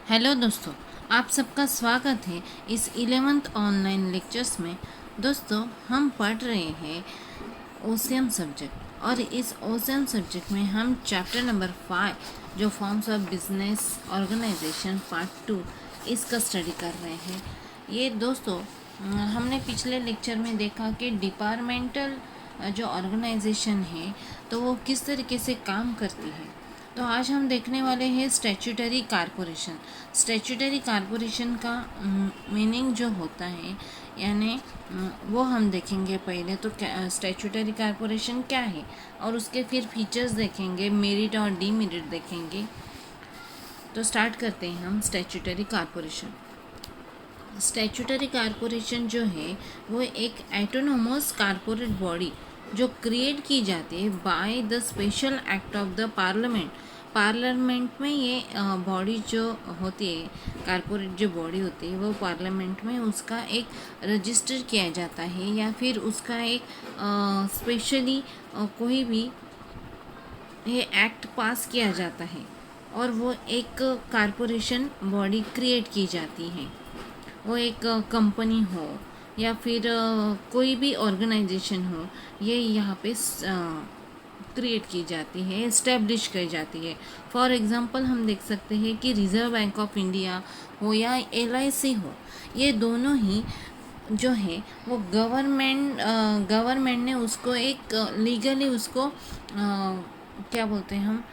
Hello दोस्तों, आप सबका स्वागत है इस 11th ऑनलाइन लेक्चर्स में। दोस्तों, हम पढ़ रहे हैं ओशियन सब्जेक्ट और इस ओशियन सब्जेक्ट में हम चैप्टर नंबर 5 जो forms of business organisation part 2 इसका स्टडी कर रहे हैं। ये दोस्तों, हमने पिछले लेक्चर में देखा कि डिपार्टमेंटल जो ऑर्गेनाइजेशन है तो वो किस तरीके से काम करती है। तो आज हम देखने वाले हैं स्टैट्यूटरी कारपोरेशन। स्टैट्यूटरी कारपोरेशन का मीनिंग जो होता है, यानी वो हम देखेंगे। पहले तो स्टैट्यूटरी कारपोरेशन क्या है और उसके फिर फीचर्स देखेंगे, मेरिट और डीमेरिट देखेंगे। तो स्टार्ट करते हैं हम स्टैट्यूटरी कारपोरेशन। स्टैट्यूटरी कारपोरेशन जो है वो एक एटोनोमस कारपोरेट बॉडी जो क्रिएट की जाती है by the special act of the parliament. Parliament में ये बॉडी जो होती है, कारपोरेट जो बॉडी होती है, वो पार्लियामेंट में उसका एक रजिस्टर किया जाता है या फिर उसका एक स्पेशली कोई भी ये एक्ट पास किया जाता है और वो एक कारपोरेशन बॉडी क्रिएट की जाती है। वो एक कंपनी हो या फिर कोई भी ऑर्गेनाइजेशन हो, ये यहाँ पे क्रिएट की जाती है, इस्टेब्लिश की जाती है। फॉर एग्जांपल हम देख सकते हैं कि रिजर्व बैंक ऑफ इंडिया हो या LIC हो, ये दोनों ही जो है वो गवर्नमेंट ने उसको एक लीगली उसको क्या बोलते हैं हम,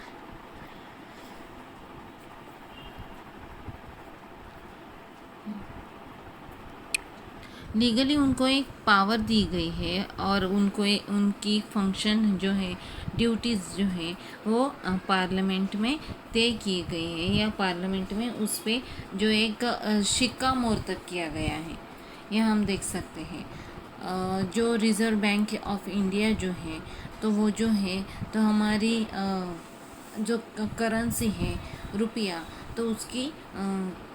लीगली उनको एक पावर दी गई है और उनको उनकी फंक्शन जो है, ड्यूटीज़ जो है वो पार्लियामेंट में तय किए गए हैं या पार्लियामेंट में उस पर जो एक शिक्का मोर्तब किया गया है। यह हम देख सकते हैं। जो रिज़र्व बैंक ऑफ इंडिया जो है तो वो जो है तो हमारी जो करेंसी है रुपया, तो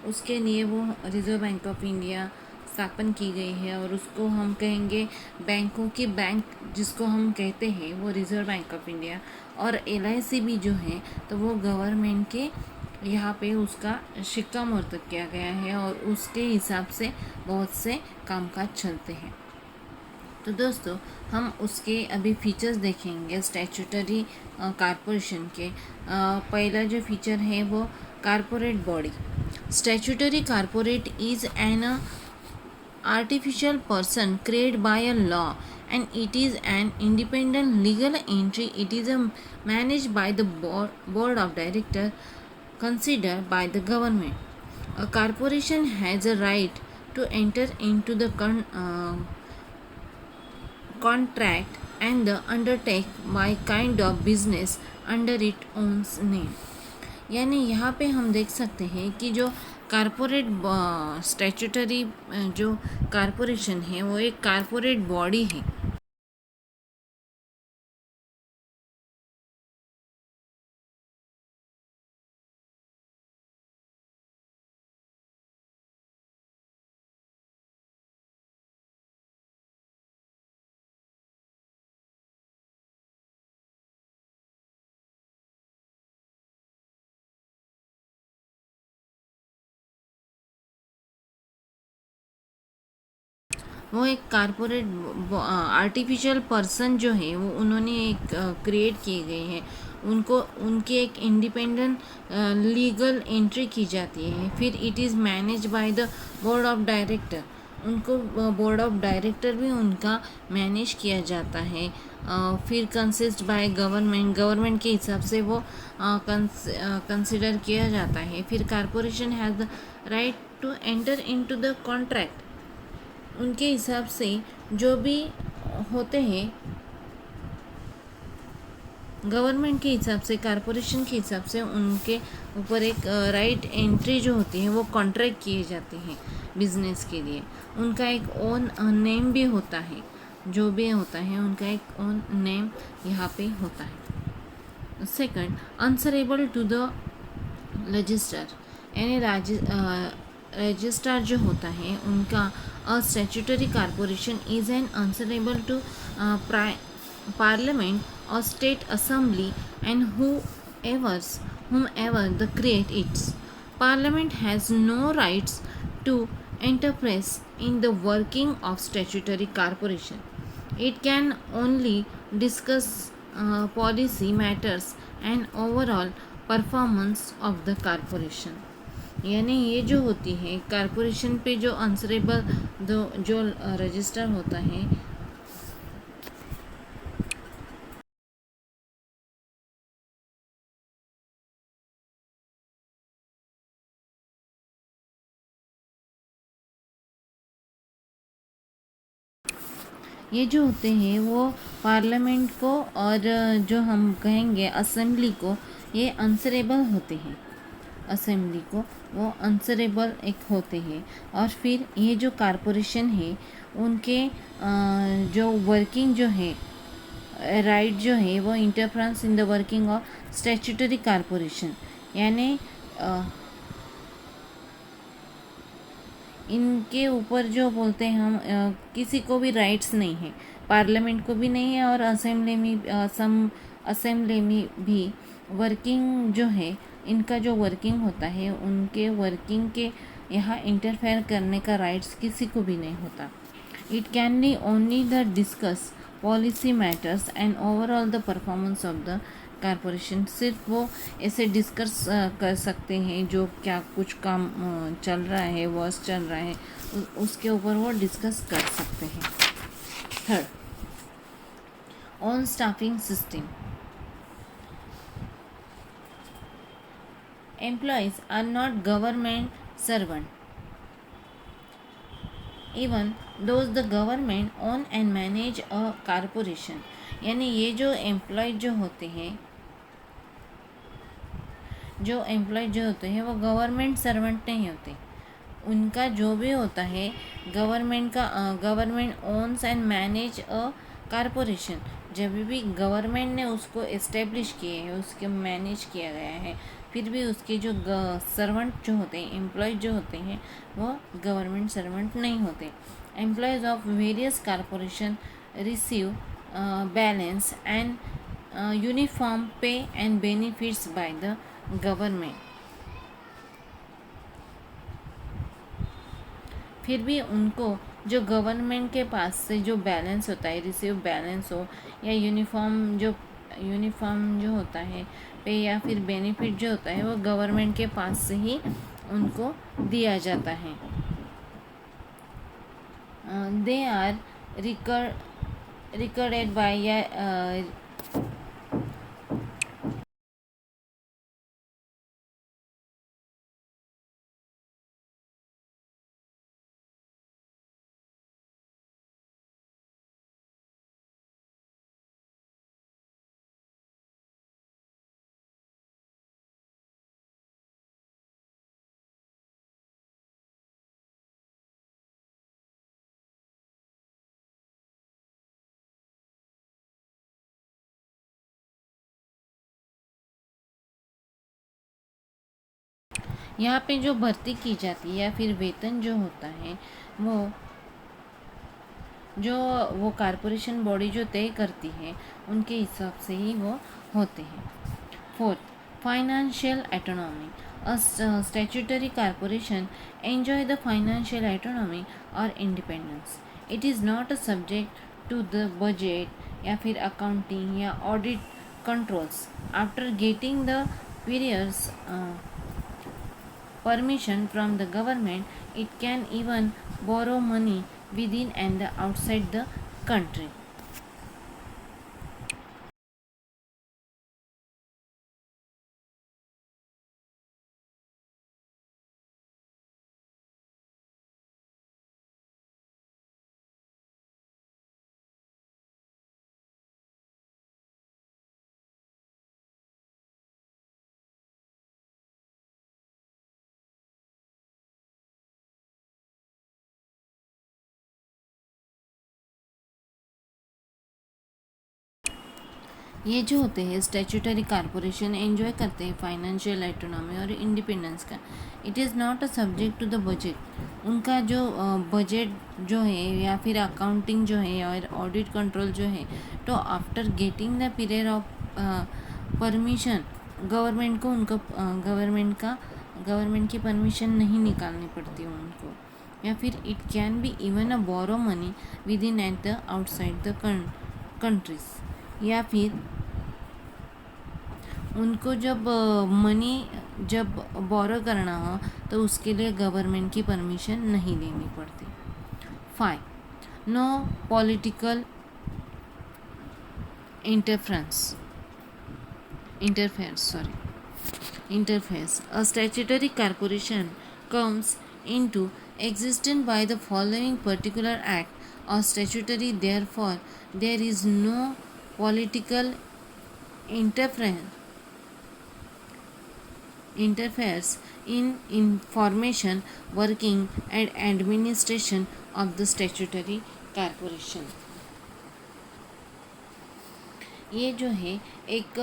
उसके लिए वो रिज़र्व बैंक ऑफ इंडिया स्थापन की गई है और उसको हम कहेंगे बैंकों की बैंक जिसको हम कहते हैं वो रिज़र्व बैंक ऑफ इंडिया। और LIC भी जो है तो वो गवर्नमेंट के यहाँ पे उसका सिक्का मुर्तब किया गया है और उसके हिसाब से बहुत से कामकाज चलते हैं। तो दोस्तों, हम उसके अभी फीचर्स देखेंगे स्टैट्यूटरी कारपोरेशन के। पहला जो फीचर है वो corporate body. Statutory corporate is an artificial person created by a law, and it is an independent legal entity. It is managed by the board of director considered by the government. A corporation has a right to enter into the contract and the undertake by kind of business under its own name. यानी यहाँ पे हम देख सकते हैं कि जो corporate statutory जो कारपोरेशन है वो एक कारपोरेट बॉडी है। वो एक कारपोरेट आर्टिफिशियल पर्सन जो है वो उन्होंने एक क्रिएट किए गए हैं। उनको उनकी एक इंडिपेंडेंट लीगल एंट्री की जाती है। फिर it is manage by the board of director. उनको बोर्ड ऑफ डायरेक्टर भी उनका मैनेज किया जाता है। फिर कंसिस्ट बाय गवर्नमेंट के हिसाब से वो कंसिडर किया जाता है। फिर corporation has the right to enter into the contract. उनके हिसाब से जो भी होते हैं गवर्नमेंट के हिसाब से, कारपोरेशन के हिसाब से उनके ऊपर एक राइट एंट्री जो होती है वो कॉन्ट्रैक्ट किए जाते हैं बिजनेस के लिए। उनका एक ओन नेम भी होता है। जो भी होता है उनका एक ओन नेम यहाँ पे होता है। Second, answerable to the register, यानी रजिस्ट्रार जो होता है उनका a statutory corporation is an answerable to parliament or state assembly and whomever the create it. Parliament has no rights to interfere in the working of statutory corporation. It can only discuss policy matters and overall performance of the corporation. यानी ये जो होती है corporation पे जो answerable जो register होता है, ये जो होते हैं वो पार्लियामेंट को और जो हम कहेंगे असेंबली को ये आंसरेबल होते हैं, असेंबली को वो आंसरेबल एक होते हैं। और फिर ये जो कॉरपोरेशन है उनके जो वर्किंग जो है राइट जो है वो interference in the working of statutory corporation, यानी इनके ऊपर जो बोलते हैं हम किसी को भी राइट्स नहीं है, पार्लियामेंट को भी नहीं है और असेंबली में भी वर्किंग जो है इनका जो वर्किंग होता है उनके वर्किंग के यहाँ इंटरफेयर करने का राइट्स किसी को भी नहीं होता। It can B only the discuss policy matters and overall the performance of the corporation. सिर्फ वो ऐसे डिस्कस कर सकते हैं जो क्या कुछ काम चल रहा है, वर्क चल रहा है, उसके ऊपर वो डिस्कस कर सकते हैं। Third, on staffing system. Employees are not government servant, even though the government own and manage a corporation। यानी ये जो एम्प्लॉय जो होते हैं वो गवर्नमेंट सर्वेंट नहीं होते। उनका जो भी होता है government owns and manage a corporation. जब भी गवर्नमेंट ने उसको इस्टेब्लिश किए है, उसके मैनेज किया गया है, फिर भी उसके जो सर्वेंट जो होते हैं, एम्प्लॉय जो होते हैं, वो गवर्नमेंट सर्वेंट नहीं होते। Employees of various corporation receive balance and uniform pay and benefits by the government. फिर भी उनको जो गवर्नमेंट के पास से जो बैलेंस होता है, रिसीव बैलेंस हो या यूनिफॉर्म जो होता है पे या फिर बेनिफिट जो होता है वो गवर्नमेंट के पास से ही उनको दिया जाता है। दे आर रिकॉर्डेड बाय यहाँ पे जो भर्ती की जाती है या फिर वेतन जो होता है वो कॉरपोरेशन बॉडी जो तय करती है उनके हिसाब से ही वो होते हैं। Fourth, financial autonomy. A statutory corporation enjoy the financial autonomy और independence. It is not a subject to the budget या फिर अकाउंटिंग या audit controls. After getting the periods permission from the government, it can even borrow money within and outside the country। ये जो होते हैं statutory corporation enjoy करते हैं financial autonomy और इंडिपेंडेंस का। It is not a subject to the budget. उनका जो बजट जो है या फिर अकाउंटिंग जो है और ऑडिट कंट्रोल जो है, तो after getting the period of permission government को उनका गवर्नमेंट का गवर्नमेंट की परमिशन नहीं निकालनी पड़ती उनको, या फिर it can be even a borrow money within at the outside the countries, या फिर उनको जब मनी जब बोरो करना हो तो उसके लिए गवर्नमेंट की परमिशन नहीं लेनी पड़ती। 5. No political interference. A statutory corporation comes into existence by the following particular act or statutory, therefore there is no political interferes in information, working and administration of the statutory corporation. ये जो है एक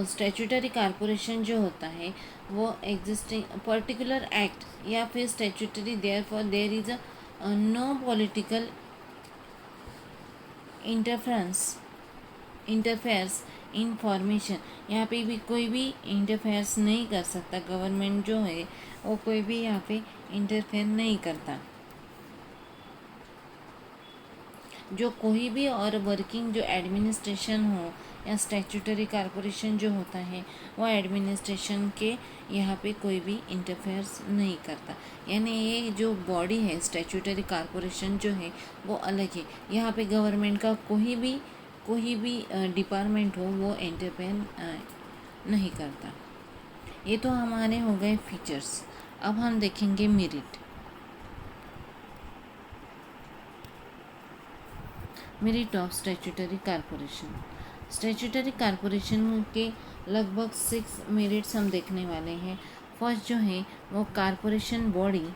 statutory corporation जो होता है वो existing particular act या फिर statutory, therefore there is a no political interferes in formation. यहाँ पे भी कोई भी इंटरफेयर्स नहीं कर सकता, गवर्नमेंट जो है वो कोई भी यहाँ पे इंटरफेयर नहीं करता। जो कोई भी और वर्किंग जो एडमिनिस्ट्रेशन हो या स्टैट्यूटरी कॉरपोरेशन जो होता है वो एडमिनिस्ट्रेशन के यहाँ पे कोई भी इंटरफेयर्स नहीं करता। यानी ये जो बॉडी है स्टैट्यूटरी कॉरपोरेशन जो है वो अलग है, यहाँ पे गवर्नमेंट का कोई भी डिपार्टमेंट हो वो इंटरफेयर नहीं करता। ये तो हमारे हो गए फीचर्स। अब हम देखेंगे merit of statutory corporation. Statutory corporation के लगभग 6 मेरिट्स हम देखने वाले हैं। फर्स्ट जो है वो कॉरपोरेशन बॉडी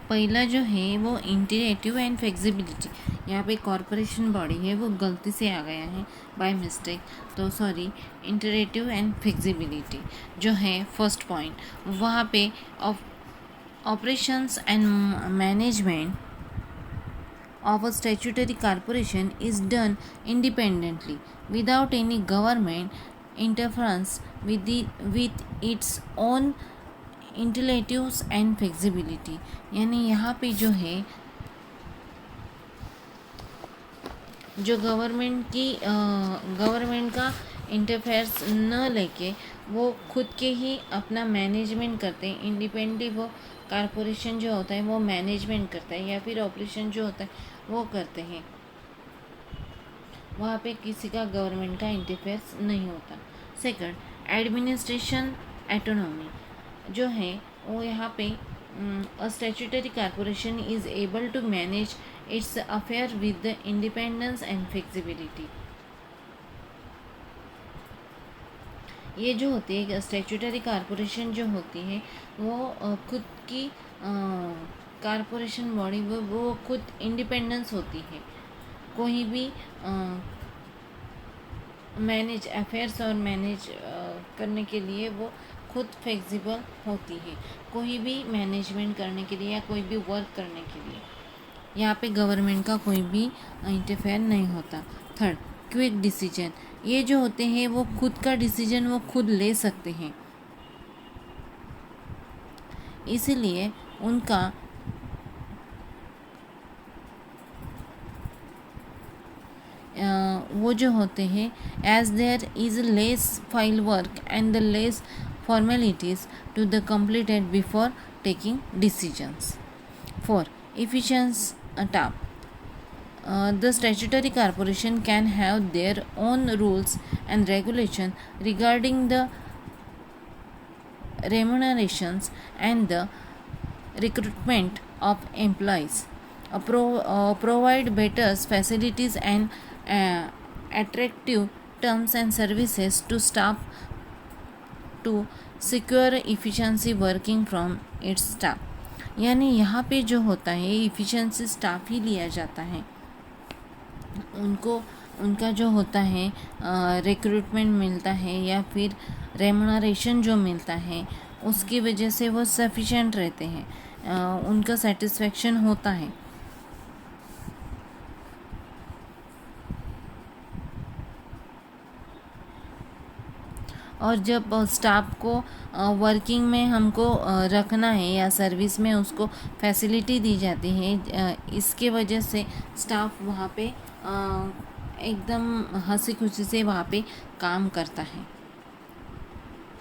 पहला जो है वो इंटीग्रेटिव एंड फ्लेक्सिबिलिटी। यहाँ पे कॉरपोरेशन बॉडी है वो गलती से आ गया है बाय मिस्टेक, तो इंटीग्रेटिव एंड फ्लेक्सिबिलिटी जो है फर्स्ट पॉइंट, वहाँ पे operations and management of a statutory corporation is done independently without any government interference with its own initiatives and flexibility. यानी यहाँ पे जो है जो गवर्नमेंट का इंटरफेयर्स न लेके वो खुद के ही अपना मैनेजमेंट करते हैं। इंडिपेंडेंटली वो कॉरपोरेशन जो होता है वो मैनेजमेंट करता है या फिर ऑपरेशन जो होता है वो करते हैं, वहाँ पे किसी का गवर्नमेंट का इंटरफेयर्स नहीं होता। सेकंड, एडमिनिस्ट्रेशन एटोनॉमी जो है वो यहाँ पे a statutory corporation is able to manage its affair with the independence and flexibility. ये जो होती है स्टैट्यूटरी कॉरपोरेशन जो होती है वो खुद की कॉरपोरेशन बॉडी वो खुद इंडिपेंडेंस होती है, कोई भी मैनेज अफेयर्स और मैनेज करने के लिए वो खुद फ्लेक्सिबल होती है, कोई भी मैनेजमेंट करने के लिए या कोई भी वर्क करने के लिए। यहाँ पे गवर्नमेंट का कोई भी इंटरफेयर नहीं होता। थर्ड, क्विक डिसीजन, ये जो होते हैं वो खुद का डिसीजन वो खुद ले सकते हैं, इसीलिए उनका वो जो होते हैं, as there is less file work and the less formalities to the completed before taking decisions. 4. Efficiency tap. The statutory corporation can have their own rules and regulation regarding the remunerations and the recruitment of employees, provide better facilities and attractive terms and services to staff to secure efficiency working from its staff. यानी यहाँ पे जो होता है efficiency staff ही लिया जाता है, उनका जो होता है रिक्रूटमेंट मिलता है या फिर रेमुनरेशन जो मिलता है उसकी वजह से वो सफिशेंट रहते हैं, उनका सेटिस्फेक्शन होता है। और जब स्टाफ को वर्किंग में हमको रखना है या सर्विस में उसको फैसिलिटी दी जाती है, इसके वजह से स्टाफ वहाँ पे एकदम हंसी खुशी से वहाँ पे काम करता है,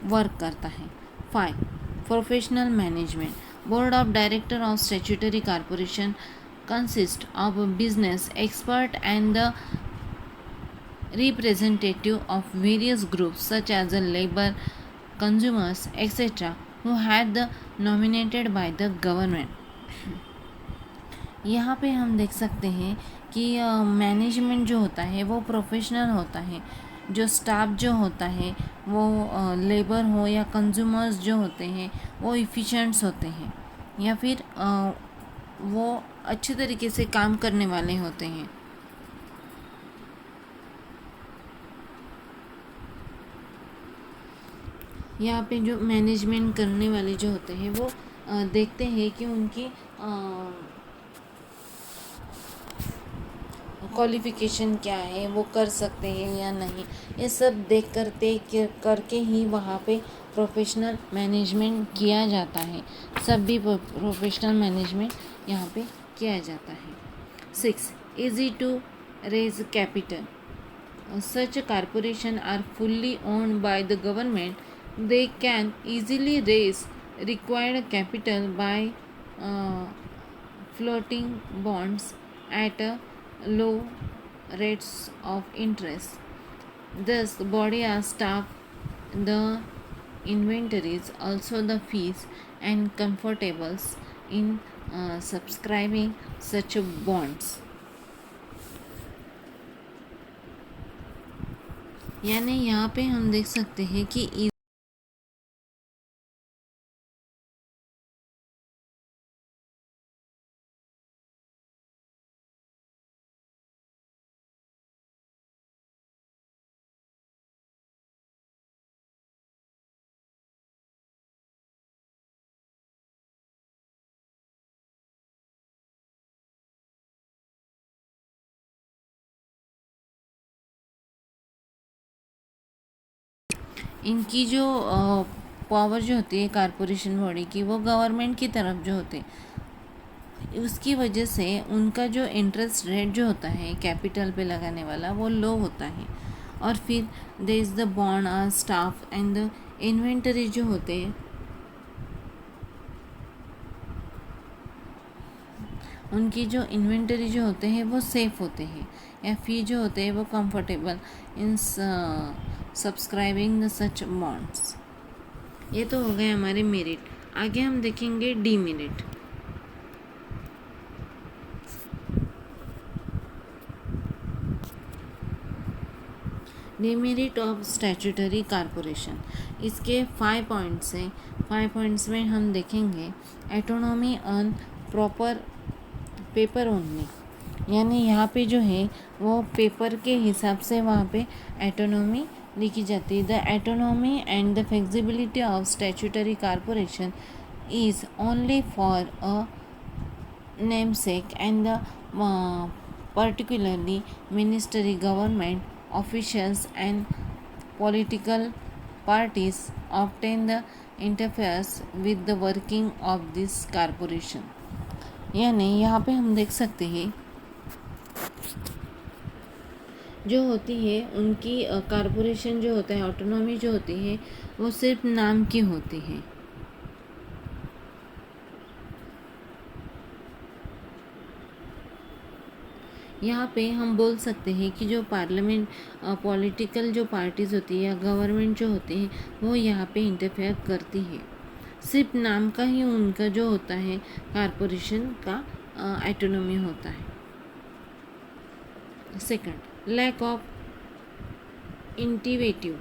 वर्क करता है। 5. Professional management. Board of director of statutory corporation consist of business expert and the representative of various groups such as the labor, consumers, etc. who had the nominated by the government. यहाँ पे हम देख सकते हैं कि management जो होता है वो प्रोफेशनल होता है, जो स्टाफ जो होता है वो लेबर हो या कंज्यूमर्स जो होते हैं वो इफ़िशेंट्स होते हैं या फिर वो अच्छे तरीके से काम करने वाले होते हैं। यहाँ पे जो मैनेजमेंट करने वाले जो होते हैं वो देखते हैं कि उनकी क्वालिफ़िकेशन क्या है, वो कर सकते हैं या नहीं, ये सब करके ही वहाँ पे प्रोफेशनल मैनेजमेंट किया जाता है। सब भी प्रोफेशनल मैनेजमेंट यहाँ पे किया जाता है। 6. Easy to raise capital. Such corporations are fully owned by the government. They can easily raise required capital by floating bonds at low rates of interest. Thus, the body are staff, the inventories, also the fees and comfortables in subscribing such bonds. यानी यहाँ पे हम देख सकते हैं कि इनकी जो पावर जो होती है कॉरपोरेशन बॉडी की वो गवर्नमेंट की तरफ जो होते हैं, उसकी वजह से उनका जो इंटरेस्ट रेट जो होता है कैपिटल पे लगाने वाला वो लो होता है। और फिर there is the bond staff and the inventory जो होते हैं, उनकी जो इन्वेंटरी जो होते हैं वो सेफ होते हैं या फी जो होते हैं वो comfortable in subscribing such bonds. ये तो हो गए हमारे मेरिट। आगे हम देखेंगे demerit. Demerit of statutory corporation, इसके 5 पॉइंट्स हैं। 5 पॉइंट्स में हम देखेंगे autonomy on proper paper only, यानी यहाँ पे जो है वो पेपर के हिसाब से वहाँ पे एटोनॉमी लिखी जाती है। The autonomy and the flexibility of statutory corporation is only for a namesake and the particularly ministry, government officials and political parties obtain the interferes with the working of this corporation। यानी यहाँ पे हम देख सकते हैं जो होती है उनकी कारपोरेशन जो होता है, ऑटोनॉमी जो होती है, वो सिर्फ नाम की होती है। यहाँ पे हम बोल सकते हैं कि जो पार्लियामेंट पॉलिटिकल जो पार्टीज़ होती है या गवर्नमेंट जो होती है वो यहाँ पे इंटरफेयर करती है। सिर्फ नाम का ही उनका जो होता है कारपोरेशन का ऑटोनॉमी होता है। Second, lack of initiative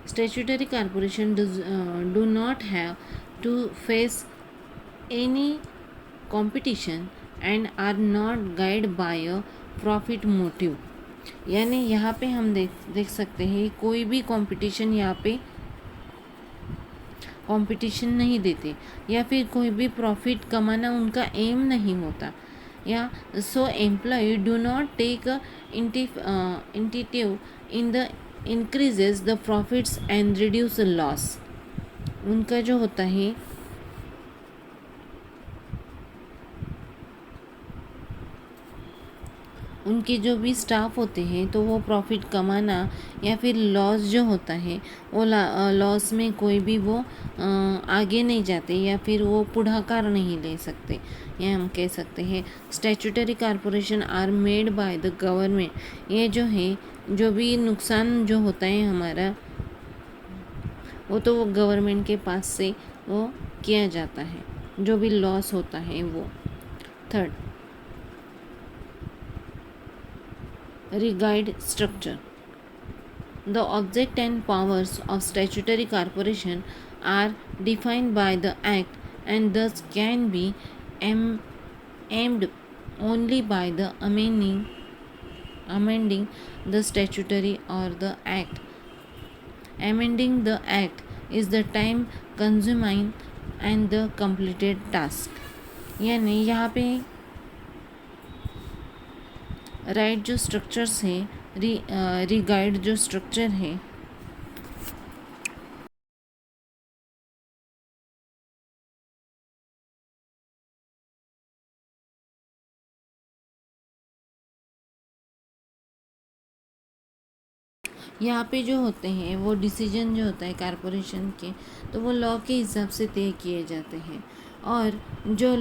statutory corporation do not have to face any competition and are not guided by a profit motive। यानी यहाँ पे हम देख सकते हैं कोई भी कंपटीशन यहाँ पे कंपटीशन नहीं देते या फिर कोई भी प्रॉफिट कमाना उनका एम नहीं होता। या so employ do not take initiative in the increases the profits and reduce loss. उनका जो होता है उनके जो भी स्टाफ होते हैं तो वो प्रॉफिट कमाना या फिर लॉस जो होता है वो लॉस में कोई भी वो आगे नहीं जाते या फिर वो पुढ़ाकार नहीं ले सकते। या हम कह सकते हैं statutory corporation are made by the government. ये जो है जो भी नुकसान जो होता है हमारा वो तो वो गवर्नमेंट के पास से वो किया जाता है, जो भी लॉस होता है वो। Third, regard structure. The object and powers of statutory corporation are defined by the Act and thus can be aimed only by the amending the statutory or the Act. Amending the Act is the time consuming and the completed task। यानी यहाँ पे right जो structures है regard जो structure है यहाँ पे जो होते हैं वो डिसीजन जो होता है कारपोरेशन के तो वो लॉ के हिसाब से तय किए जाते हैं। और जो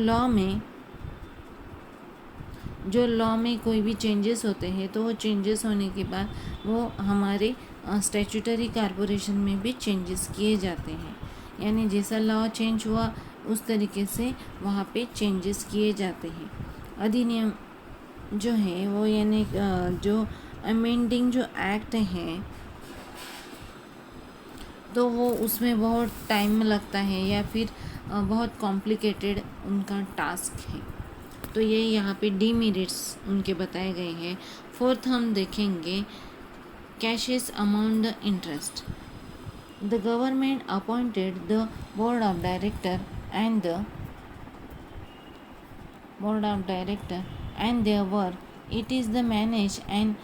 लॉ में कोई भी चेंजेस होते हैं तो वो चेंजेस होने के बाद वो हमारे स्टैट्यूटरी कॉर्पोरेशन में भी चेंजेस किए जाते हैं। यानी जैसा लॉ चेंज हुआ उस तरीके से वहाँ पे चेंजेस किए जाते हैं। अधिनियम जो है वो यानी जो अमेंडिंग जो एक्ट है तो वो उसमें बहुत टाइम लगता है या फिर बहुत कॉम्प्लिकेटेड उनका टास्क है। तो ये यहाँ पे डीमेरिट्स उनके बताए गए हैं। फोर्थ हम देखेंगे caches amount the interest. The government appointed the board of director and their work it is the manage and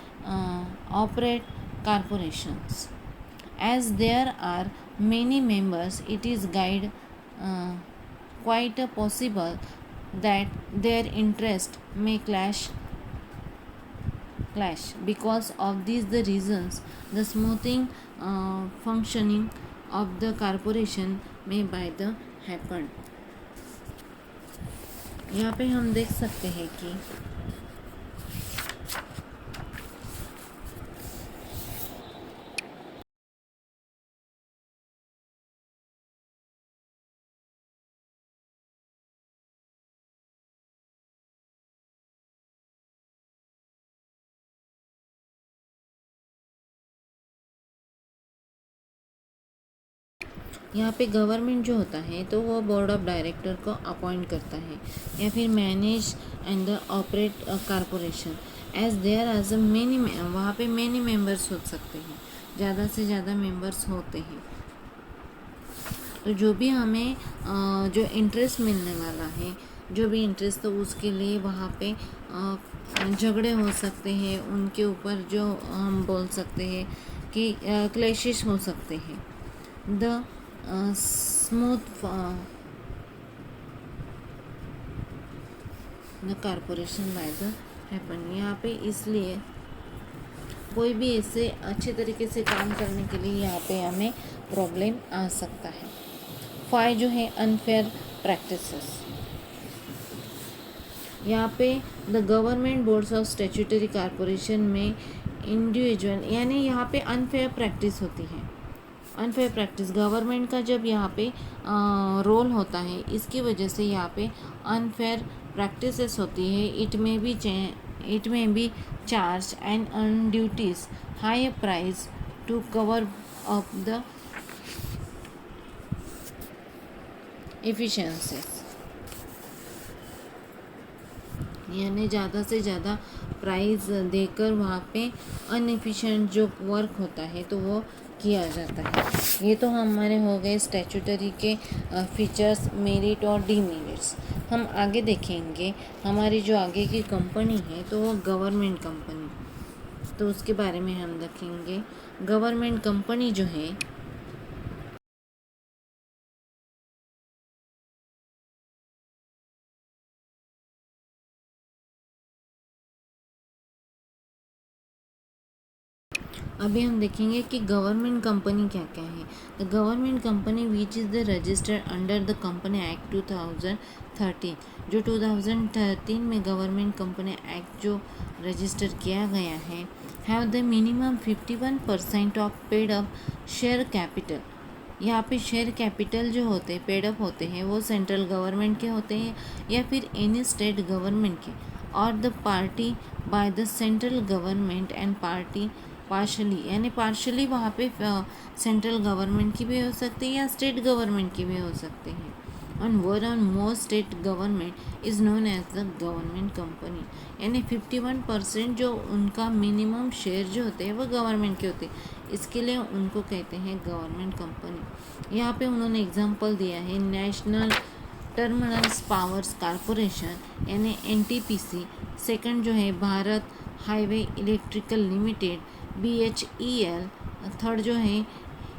operate corporations। As there are many members, it is quite possible that their interest may clash. Because of these the reasons, the smoothing functioning of the corporation may by the happen। यहाँ पे हम देख सकते हैं कि यहाँ पे government जो होता है तो वो बोर्ड ऑफ डायरेक्टर को अपॉइंट करता है या फिर manage and the operate corporation as there as a many. वहाँ पे मेनी मेंबर्स हो सकते हैं, ज़्यादा से ज़्यादा मेंबर्स होते हैं। तो जो भी हमें जो इंटरेस्ट मिलने वाला है, जो भी इंटरेस्ट, तो उसके लिए वहाँ पे झगड़े हो सकते हैं, उनके ऊपर जो हम बोल सकते हैं कि क्लैशेस हो सकते हैं। The smooth the corporation by the happen, यहाँ पे इसलिए कोई भी ऐसे अच्छे तरीके से काम करने के लिए यहाँ पे हमें प्रॉब्लम आ सकता है। 5 जो है अनफेयर प्रैक्टिसेस, यहाँ पे the government boards of statutory corporation में इंडिविजुअल, यानी यहाँ पे अनफेयर प्रैक्टिस होती है। अनफेयर प्रैक्टिस गवर्नमेंट का जब यहाँ पे रोल होता है, इसकी वजह से यहाँ पे अनफेयर प्रैक्टिसेस होती है। इट में be charge and earn duties high price to cover up the efficiencies, यानी ज़्यादा से ज़्यादा प्राइस देकर वहाँ पे अनएफिशिएंट जो वर्क होता है तो वो किया जाता है। ये तो हमारे हो गए स्टैट्यूटरी के फीचर्स, मेरिट और डीमेरिट्स। हम आगे देखेंगे हमारी जो आगे की कंपनी है तो वो गवर्नमेंट कंपनी, तो उसके बारे में हम देखेंगे। गवर्नमेंट कंपनी जो है अभी हम देखेंगे कि गवर्नमेंट कंपनी क्या क्या है। The government company which is the registered under the company act 2013, जो 2013 में गवर्नमेंट कंपनी एक्ट जो रजिस्टर किया गया है, have the minimum 51% of paid up share capital. यहाँ पे शेयर कैपिटल जो होते हैं, पेड अप होते हैं, वो सेंट्रल गवर्नमेंट के होते हैं या फिर एनी स्टेट गवर्नमेंट के, और the party by the central government and party partially, यानी पार्शली वहाँ पे सेंट्रल गवर्नमेंट की भी हो सकती है या स्टेट गवर्नमेंट की भी हो सकती है। और where on most state government is known as the government company, यानी 51% जो उनका मिनिमम शेयर जो होते हैं वो गवर्नमेंट के होते हैं, इसके लिए उनको कहते हैं गवर्नमेंट कंपनी। यहाँ पे उन्होंने एग्जांपल दिया है नेशनल टर्मिनल्स पावर्स कारपोरेशन, यानी NTPC। सेकंड जो है Bharat highway electrical limited, BHEL। Third जो है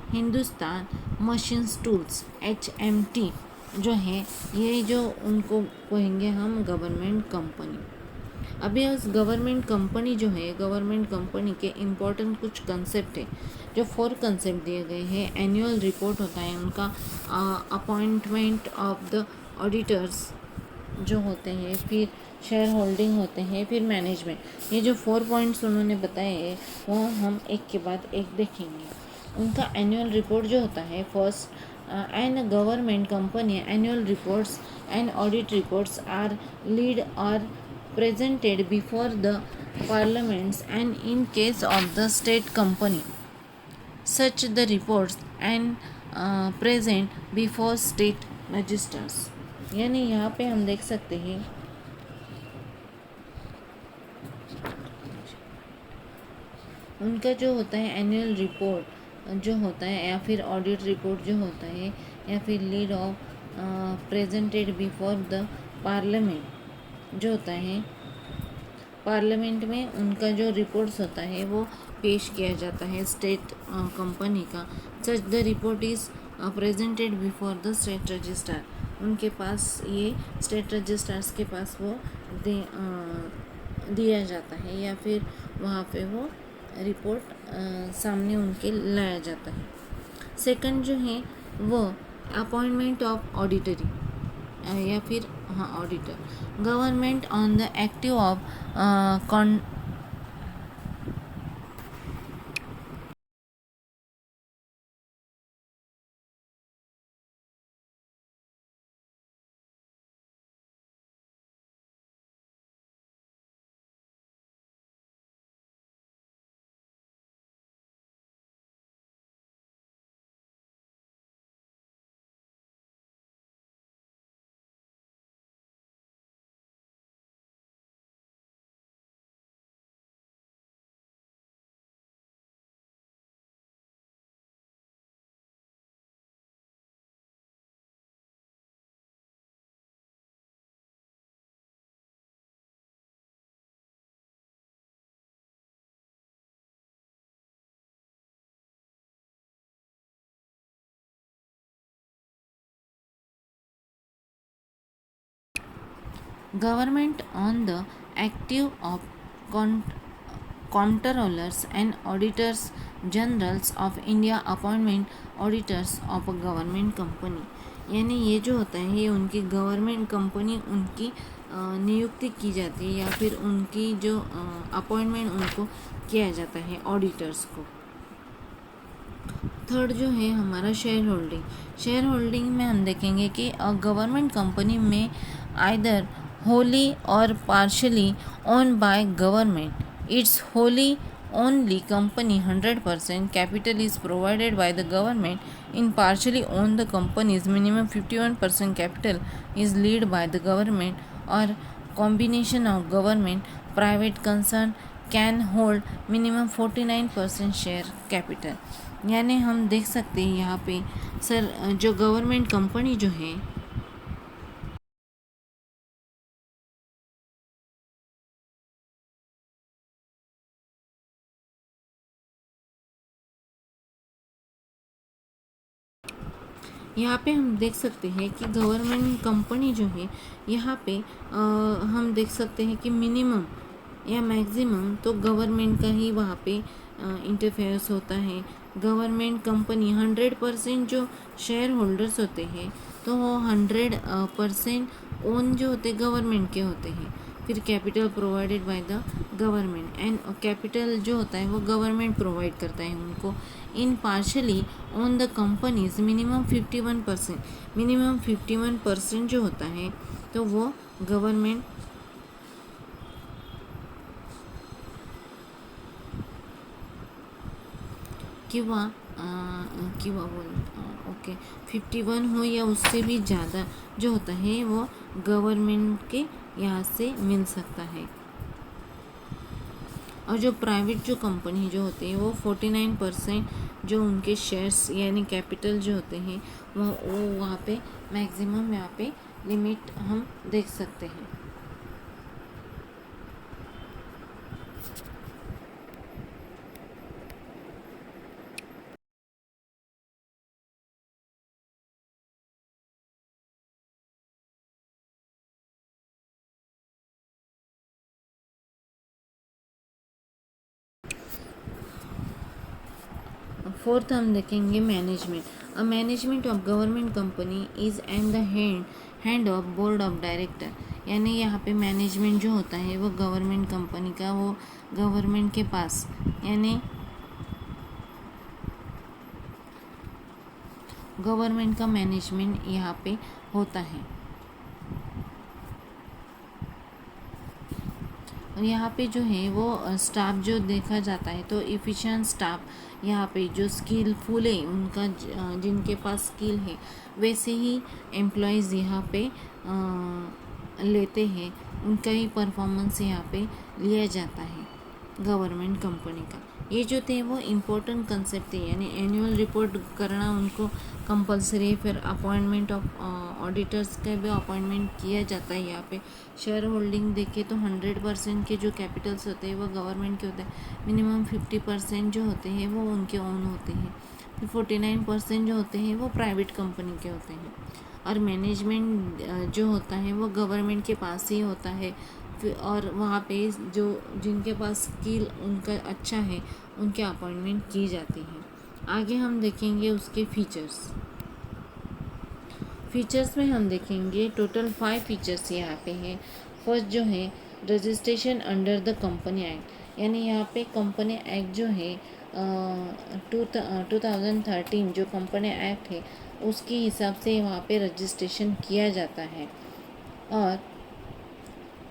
हिंदुस्तान मशीन्स टूल्स, HMT जो है, ये जो उनको कहेंगे हम गवर्नमेंट कंपनी। अभी उस गवर्नमेंट कंपनी जो है, गवर्नमेंट कंपनी के इम्पोर्टेंट कुछ कंसेप्ट है, जो 4 कंसेप्ट दिए गए हैं। एनुअल रिपोर्ट होता है उनका, अपॉइंटमेंट ऑफ द ऑडिटर्स जो होते हैं, फिर शेयर होल्डिंग होते हैं, फिर मैनेजमेंट। ये जो 4 पॉइंट्स उन्होंने बताए हैं वो हम एक के बाद एक देखेंगे। उनका एनुअल रिपोर्ट जो होता है, first and government company annual reports and audit reports are lead और presented before the parliaments, and in case of the state company such the reports and present before state registers। यानी यहाँ पे हम देख सकते हैं उनका जो होता है एनुअल रिपोर्ट जो होता है या फिर ऑडिट रिपोर्ट जो होता है या फिर lead of presented before the parliament जो होता है, पार्लियामेंट में उनका जो रिपोर्ट्स होता है वो पेश किया जाता है स्टेट कंपनी का। सच the report is presented before the state registrar, उनके पास ये स्टेट रजिस्ट्रार्स के पास वो दिया जाता है या फिर वहाँ पे वो रिपोर्ट सामने उनके लाया जाता है। सेकंड जो है वो अपॉइंटमेंट ऑफ ऑडिटरी या फिर हाँ auditor, government on the active of Government on the active of comptrollers and auditors generals of India appointment auditors of a government company। यानी ये जो होता है ये उनकी गवर्नमेंट कंपनी उनकी नियुक्ति की जाती है या फिर उनकी जो अपॉइंटमेंट उनको किया जाता है ऑडिटर्स को। थर्ड जो है हमारा शेयर होल्डिंग में हम देखेंगे कि गवर्नमेंट कंपनी में आइदर होली और partially own by government it's Holi only company 100% capital is provided by the government in partially owned the companies minimum 51% capital is led by the government or combination of government private concern can hold minimum 49% share capital। यानी हम देख सकते हैं यहाँ पे sir जो government company जो है यहाँ पे हम देख सकते हैं कि गवर्नमेंट कंपनी जो है यहाँ पे हम देख सकते हैं कि मिनिमम या मैक्सिमम तो गवर्नमेंट का ही वहाँ पे इंटरफेयर्स होता है। गवर्नमेंट कंपनी 100% जो शेयर होल्डर्स होते हैं तो वो 100% ओन जो होते गवर्नमेंट के होते हैं। फिर capital provided by the government and capital जो होता है वो गवर्नमेंट प्रोवाइड करता है उनको in partially on the companies minimum 51% जो होता है तो वो गवर्नमेंट किंवा ओके 51 हो या उससे भी ज़्यादा जो होता है वो गवर्नमेंट के यहाँ से मिल सकता है। और जो प्राइवेट जो कंपनी जो होती है वो 49% जो उनके शेयर्स यानी कैपिटल जो होते हैं वो वहाँ पे मैक्सिमम यहाँ पे लिमिट हम देख सकते हैं। फोर्थ हम देखेंगे management. A management of government company is and the hand of board of director. यानी यहाँ पे मैनेजमेंट जो होता है वो गवर्नमेंट कंपनी का वो गवर्नमेंट के पास यानी गवर्नमेंट का मैनेजमेंट यहाँ पे होता है। और यहाँ पे जो है वो स्टाफ जो देखा जाता है तो इफ़िशिएंट स्टाफ यहाँ पे जो स्किलफुल है उनका जिनके पास स्किल है वैसे ही एम्प्लॉयज़ यहाँ पे लेते हैं उनका ही परफॉर्मेंस यहाँ पे लिया जाता है गवर्नमेंट कंपनी का। ये जो थे वो इम्पोर्टेंट कंसेप्ट थे यानी एनुअल रिपोर्ट करना उनको कंपलसरी। फिर अपॉइंटमेंट ऑफ ऑडिटर्स का भी अपॉइंटमेंट किया जाता है। यहाँ पे शेयर होल्डिंग देखे तो 100% के जो कैपिटल्स होते हैं वो गवर्नमेंट के होते हैं। मिनिमम 50% जो होते हैं वो उनके ओन होते हैं। फिर 49% जो होते हैं वो प्राइवेट कंपनी के होते हैं। और मैनेजमेंट जो होता है वो गवर्नमेंट के पास ही होता है। और वहाँ पे जो जिनके पास स्किल उनका अच्छा है उनके अपॉइंटमेंट की जाती है। आगे हम देखेंगे उसके फीचर्स में हम देखेंगे टोटल 5 फीचर्स यहाँ पे हैं। फर्स्ट जो है registration under the company act. यानी यहाँ पे कंपनी एक्ट जो है 2013 जो कंपनी एक्ट है उसके हिसाब से वहाँ पे रजिस्ट्रेशन किया जाता है। और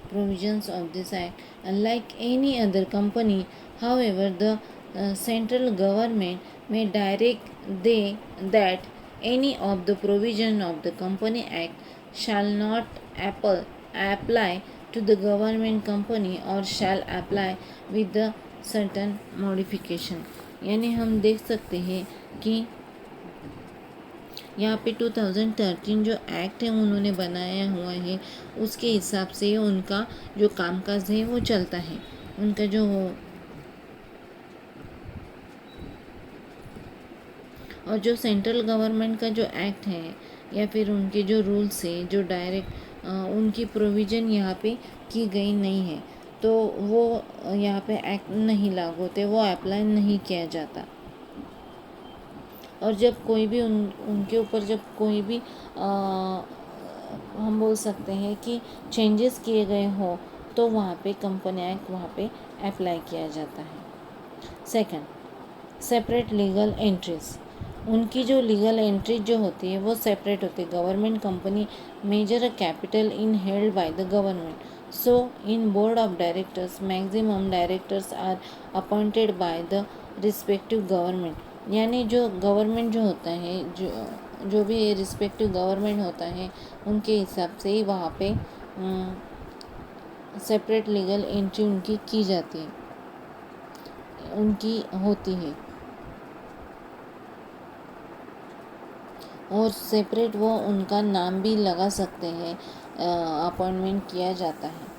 provisions of this act unlike any other company, however the central government may direct that any of the provision of the company act shall not apply to the government company or shall apply with the certain modification। यानी हम देख सकते हैं कि यहाँ पे 2013 जो act है उन्होंने बनाया हुआ है उसके हिसाब से उनका जो कामकाज है वो चलता है। उनका जो और जो सेंट्रल गवर्नमेंट का जो एक्ट है या फिर उनके जो रूल्स है जो डायरेक्ट उनकी प्रोविज़न यहाँ पे की गई नहीं है, तो वो यहाँ पे एक्ट नहीं लागू होते, वो अप्लाई नहीं किया जाता। और जब कोई भी उनके ऊपर जब कोई भी हम बोल सकते हैं कि चेंजेस किए गए हो, तो वहाँ पे कंपनी एक्ट वहाँ पे अप्लाई किया जाता है। Second, separate legal entries. उनकी जो लीगल एंट्रीज जो होती है वो सेपरेट होती है। Government company major a capital in held by the government, so in board of directors maximum directors are appointed by the respective government. यानी जो गवर्नमेंट जो होता है, जो भी रिस्पेक्टिव गवर्नमेंट होता है, उनके हिसाब से ही वहाँ पे सेपरेट लीगल एंट्री उनकी की जाती है, उनकी होती है, और सेपरेट वो उनका नाम भी लगा सकते हैं, अपॉइंटमेंट किया जाता है।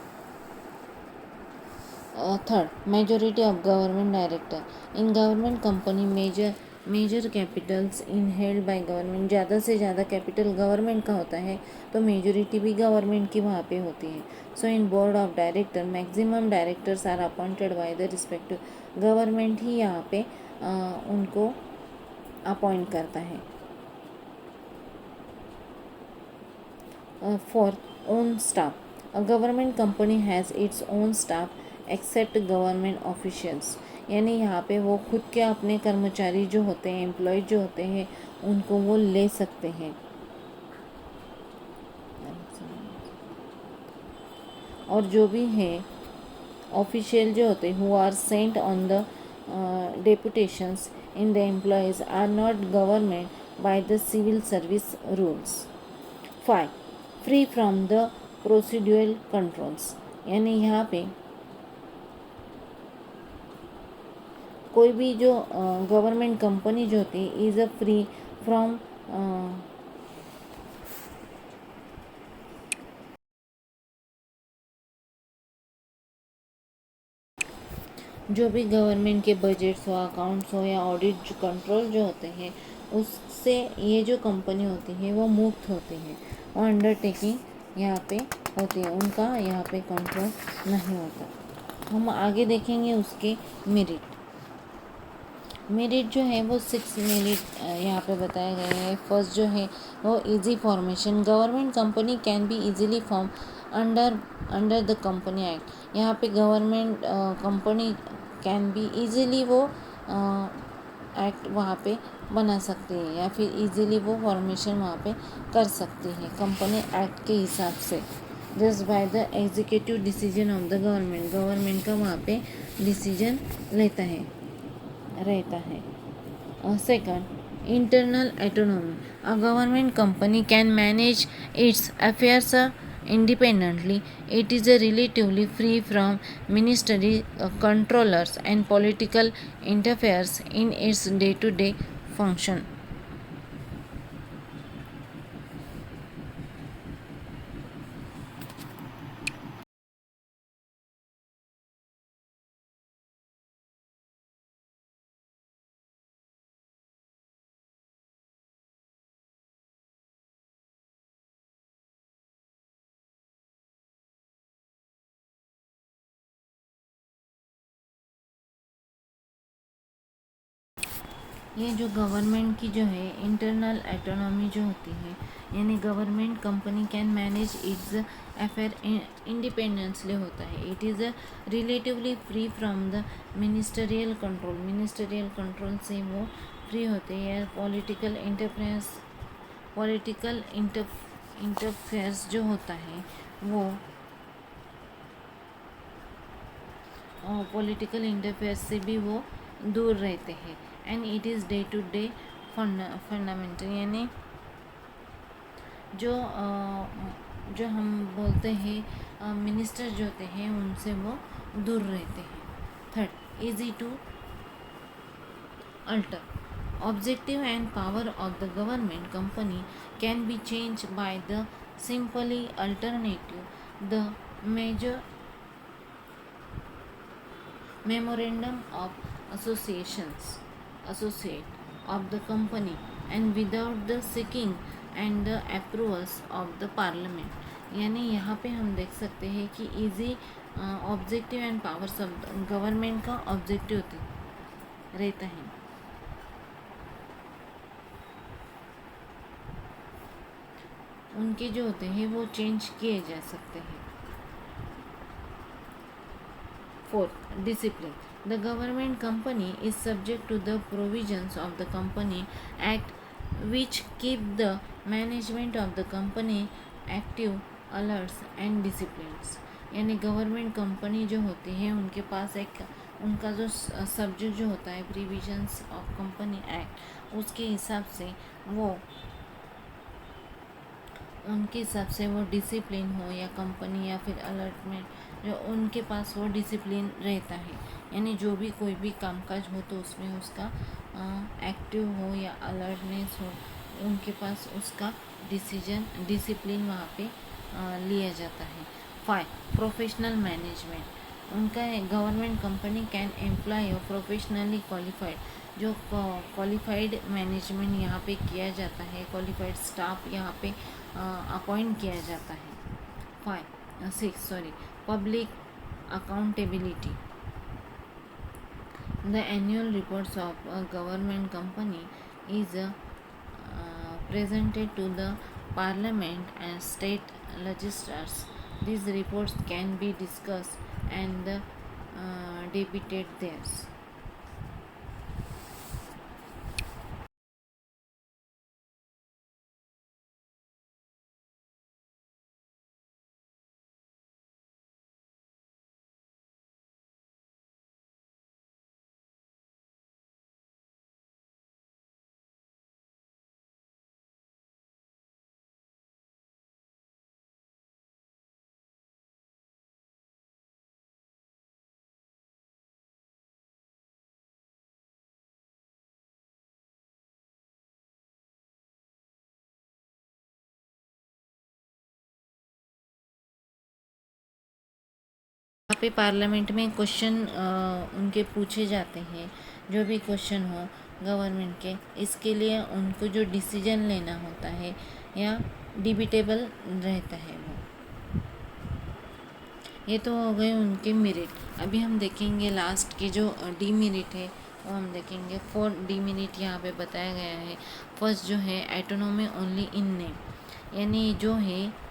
Third, majority of government director in government company major capitals in held by government. ज़्यादा से ज़्यादा कैपिटल गवर्नमेंट का होता है, तो मेजॉरिटी भी गवर्नमेंट की वहाँ पे होती है। So in board of director maximum directors are appointed by the respective government ही यहाँ पे उनको अपॉइंट करता है। For own staff, a government company has its own staff except government officials। यानी यहाँ पे वो खुद के अपने कर्मचारी जो होते हैं, एम्प्लॉय जो होते हैं, उनको वो ले सकते हैं। और जो भी है ऑफिशियल जो होते हैं, who are sent on the deputations in the employees are not government by the civil service rules. 5, free from the procedural controls. यानी यहाँ पे कोई भी जो गवर्नमेंट कंपनी जो होती है इज़ अ फ्री फ्रॉम जो भी गवर्नमेंट के बजट्स हो, अकाउंट्स हो या ऑडिट कंट्रोल जो होते हैं, उससे ये जो कंपनी होती है वो मुक्त होती है, और अंडरटेकिंग यहाँ पे होती है, उनका यहाँ पे कंट्रोल नहीं होता। हम आगे देखेंगे उसके मेरिट। मेरिट जो है वो 6 मेरिट यहाँ पे बताए गए हैं। फर्स्ट जो है वो easy formation. Government company can be easily form under the company act. यहाँ पे government company can be easily वो एक्ट वहाँ पे बना सकती है, या फिर इजीली वो फॉर्मेशन वहाँ पे कर सकती है कंपनी एक्ट के हिसाब से, just by the executive decision of the government. Government का वहाँ पे डिसीजन रहता है। Second, internal autonomy. A government company can manage it's affairs independently. It is relatively free from ministry controllers and political interference in its day-to-day function. ये जो government की जो है इंटरनल एटोनॉमी जो होती है, यानी government company can manage its affair independently होता है। It is relatively free from the ministerial control. Ministerial control से वो फ्री होते हैं। पॉलिटिकल इंटरफेयर्स जो होता है वो पॉलिटिकल इंटरफेयर्स से भी वो दूर रहते हैं। And it is day to day fundamental, यानी जो हम बोलते हैं मिनिस्टर जो होते हैं उनसे वो दूर रहते हैं। Third, easy to alter. Objective and power of the government company can be change by the simply alternative the major memorandum of associate of the company and without the seeking and the approvals of the parliament. यानी यहाँ पे हम देख सकते हैं कि easy objective and powers of government का objective रहता है। उनके जो होते हैं वो चेंज किए जा सकते हैं। Fourth, discipline. The government company is subject to the provisions of the company act which keep the management of the company active, alerts and disciplines। यानी गवर्नमेंट कंपनी जो होती है उनके पास एक उनका जो सब्जेक्ट जो होता है प्रोविजंस ऑफ कंपनी एक्ट, उसके हिसाब से वो उनके हिसाब से वो डिसिप्लिन हो या कंपनी या फिर अलर्टमेंट जो उनके पास वो डिसिप्लिन रहता है। यानी जो भी कोई भी कामकाज हो तो उसमें उसका एक्टिव हो या अलर्टनेस हो, उनके पास उसका डिसिप्लिन वहाँ पे लिया जाता है। 5, प्रोफेशनल मैनेजमेंट। उनका government company can employ professionally qualified, जो क्वालिफाइड मैनेजमेंट यहाँ पे किया जाता है, क्वालिफाइड स्टाफ यहाँ पे अपॉइंट किया जाता है। 6 public accountability. The annual reports of a government company is presented to the parliament and state legislatures. These reports can be discussed and debated there. यहाँ पे पार्लियामेंट में क्वेश्चन उनके पूछे जाते हैं, जो भी क्वेश्चन हो गवर्नमेंट के, इसके लिए उनको जो डिसीजन लेना होता है या डिबेटेबल रहता है वो। ये तो हो गए उनके मेरिट। अभी हम देखेंगे लास्ट के जो डीमेरिट है वो हम देखेंगे। 4 डीमेरिट यहाँ पे बताया गया है। फर्स्ट जो है एटोनॉमी ओनली इन नेम, यानी जो है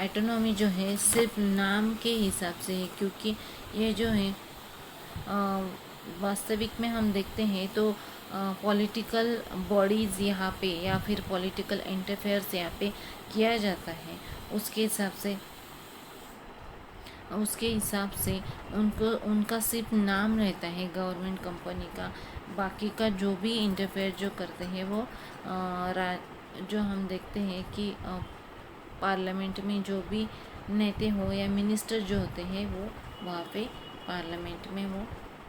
एटोनॉमी जो है सिर्फ नाम के हिसाब से है, क्योंकि ये जो है वास्तविक में हम देखते हैं तो पॉलिटिकल बॉडीज़ यहाँ पे या फिर पॉलिटिकल इंटरफेयर्स यहाँ पे किया जाता है, उसके हिसाब से उनको उनका सिर्फ नाम रहता है गवर्नमेंट कंपनी का। बाकी का जो भी इंटरफेयर जो करते हैं वो जो हम देखते हैं कि पार्लियामेंट में जो भी नेता हो या मिनिस्टर जो होते हैं वो वहाँ पे पार्लियामेंट में वो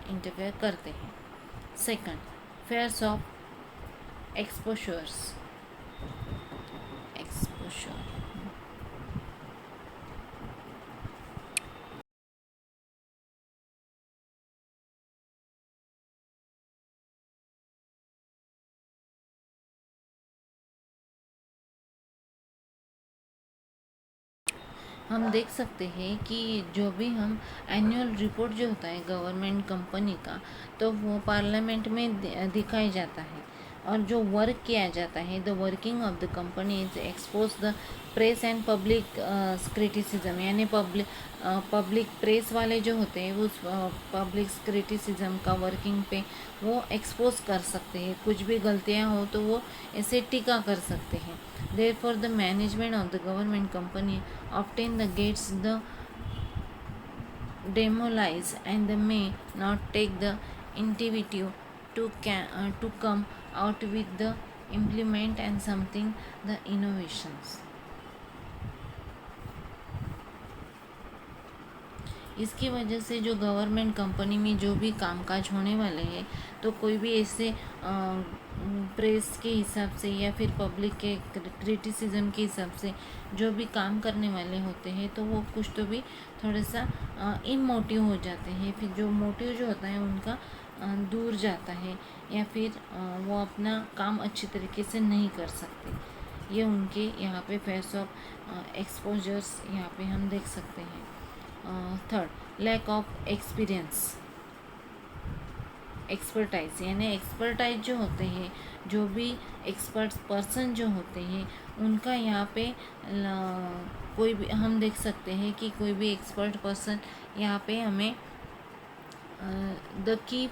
इंटरफेयर करते हैं। Second, fares of exposure. हम देख सकते हैं कि जो भी हम एनुअल रिपोर्ट जो होता है गवर्नमेंट कंपनी का, तो वो पार्लियामेंट में दिखाया जाता है। और जो वर्क किया जाता है, the working of the company is expose the press and public criticism, यानी पब्लिक प्रेस वाले जो होते हैं वो पब्लिक क्रिटिसिज्म का वर्किंग पे वो एक्सपोज कर सकते हैं। कुछ भी गलतियां हो तो वो ऐसे टीका कर सकते हैं। Therefore, the management of the government company often gets the demoralized and they may not take the initiative to come out with the implement and something the innovations। इसकी वजह से जो गवर्नमेंट कंपनी में जो भी कामकाज होने वाले हैं, तो कोई भी ऐसे प्रेस के हिसाब से या फिर पब्लिक के क्रिटिसिज्म के हिसाब से जो भी काम करने वाले होते हैं, तो वो कुछ तो भी थोड़ा सा इमोटिव हो जाते हैं। फिर जो मोटिव जो होता है उनका दूर जाता है, या फिर वो अपना काम अच्छी तरीके से नहीं कर सकते। ये उनके यहाँ पे फेस ऑफ एक्सपोजर्स यहाँ पे हम देख सकते हैं। थर्ड, लैक ऑफ एक्सपर्टाइज, यानी एक्सपर्टाइज जो होते हैं, जो भी एक्सपर्ट पर्सन जो होते हैं उनका यहाँ पे कोई भी हम देख सकते हैं कि कोई भी एक्सपर्ट पर्सन यहाँ पे हमें the key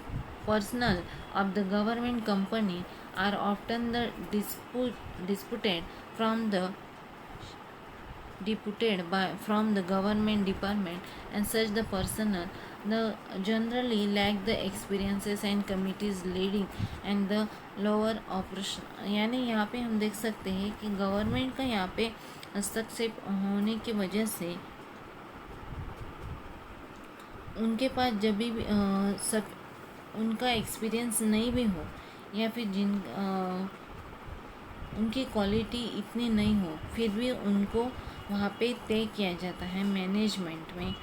personnel of the government company are often the disputed from the government department, and such the personnel the generally lack the experiences and committees leading and the lower operation। यानी यहाँ पे हम देख सकते हैं कि government का यहाँ पे हस्तक्षेप होने की वजह से उनके पास जब भी सब उनका एक्सपीरियंस नहीं भी हो, या फिर उनकी क्वालिटी इतनी नहीं हो, फिर भी उनको वहाँ पे तय किया जाता है मैनेजमेंट में।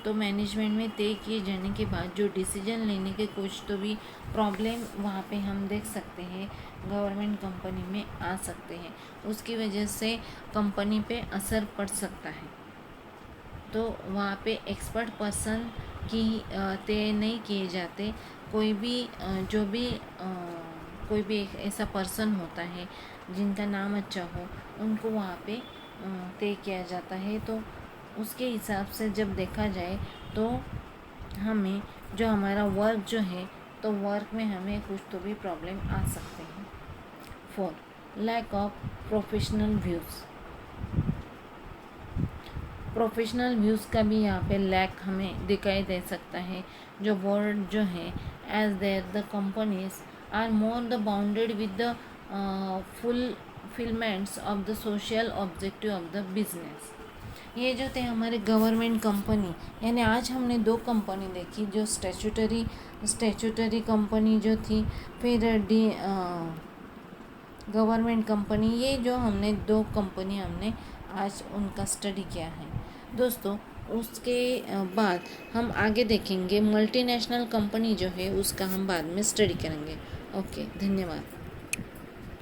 तो मैनेजमेंट में तय किए जाने के बाद जो डिसीजन लेने के कुछ तो भी प्रॉब्लम वहाँ पे हम देख सकते हैं गवर्नमेंट कंपनी में आ सकते हैं, उसकी वजह से कंपनी पे असर पड़ सकता है। तो वहाँ पे एक्सपर्ट पर्सन की तय नहीं किए जाते। कोई भी जो भी कोई भी एक ऐसा पर्सन होता है जिनका नाम अच्छा हो, उनको वहाँ पे तय किया जाता है। तो उसके हिसाब से जब देखा जाए तो हमें जो हमारा वर्क जो है, तो वर्क में हमें कुछ तो भी प्रॉब्लम आ सकते हैं। 4, लैक ऑफ प्रोफेशनल व्यूज़ का भी यहाँ पे लैक हमें दिखाई दे सकता है। जो वर्ड जो है, as there the companies are more the bounded with the fulfilments of the social objective of the business. ये जो थे हमारे गवर्नमेंट कंपनी, यानी आज हमने 2 कंपनी देखी, जो स्टैट्यूटरी कंपनी जो थी, फिर गवर्नमेंट कंपनी। ये जो हमने 2 कंपनी हमने आज उनका स्टडी किया है दोस्तों। उसके बाद हम आगे देखेंगे मल्टीनेशनल कंपनी जो है, उसका हम बाद में स्टडी करेंगे। ओके, धन्यवाद।